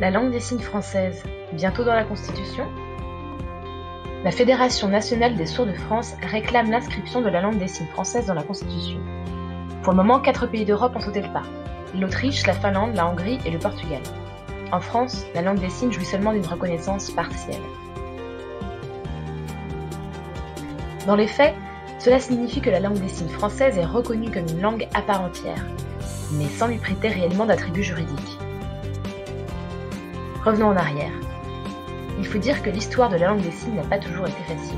La langue des signes française, bientôt dans la Constitution? La Fédération nationale des sourds de France réclame l'inscription de la langue des signes française dans la Constitution. Pour le moment, 4 pays d'Europe ont sauté le pas: l'Autriche, la Finlande, la Hongrie et le Portugal. En France, la langue des signes jouit seulement d'une reconnaissance partielle. Dans les faits, cela signifie que la langue des signes française est reconnue comme une langue à part entière, mais sans lui prêter réellement d'attributs juridiques. Revenons en arrière. Il faut dire que l'histoire de la langue des signes n'a pas toujours été facile.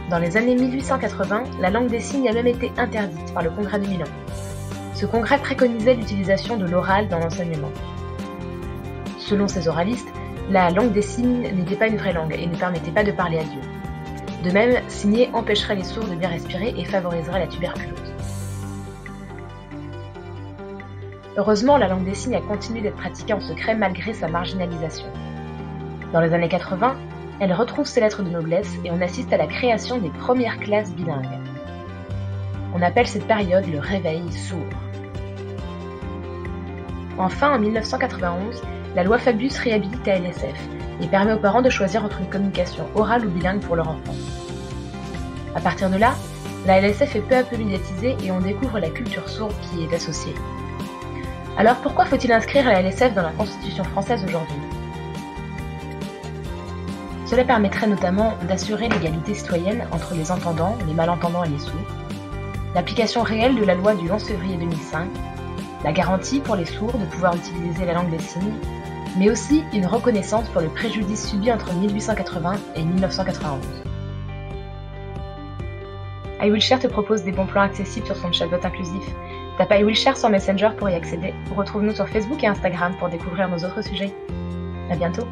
Dans les années 1880, la langue des signes a même été interdite par le Congrès de Milan. Ce congrès préconisait l'utilisation de l'oral dans l'enseignement. Selon ces oralistes, la langue des signes n'était pas une vraie langue et ne permettait pas de parler à Dieu. De même, signer empêcherait les sourds de bien respirer et favoriserait la tuberculose. Heureusement, la langue des signes a continué d'être pratiquée en secret malgré sa marginalisation. Dans les années 80, elle retrouve ses lettres de noblesse et on assiste à la création des premières classes bilingues. On appelle cette période le réveil sourd. Enfin, en 1991, la loi Fabius réhabilite la LSF et permet aux parents de choisir entre une communication orale ou bilingue pour leur enfant. À partir de là, la LSF est peu à peu médiatisée et on découvre la culture sourde qui y est associée. Alors pourquoi faut-il inscrire la LSF dans la Constitution française aujourd'hui? Cela permettrait notamment d'assurer l'égalité citoyenne entre les entendants, les malentendants et les sourds, l'application réelle de la loi du 11 février 2005, la garantie pour les sourds de pouvoir utiliser la langue des signes, mais aussi une reconnaissance pour le préjudice subi entre 1880 et 1991. iWillShare te propose des bons plans accessibles sur son chatbot inclusif. Tape iWillShare sur Messenger pour y accéder. Retrouve-nous sur Facebook et Instagram pour découvrir nos autres sujets. À bientôt!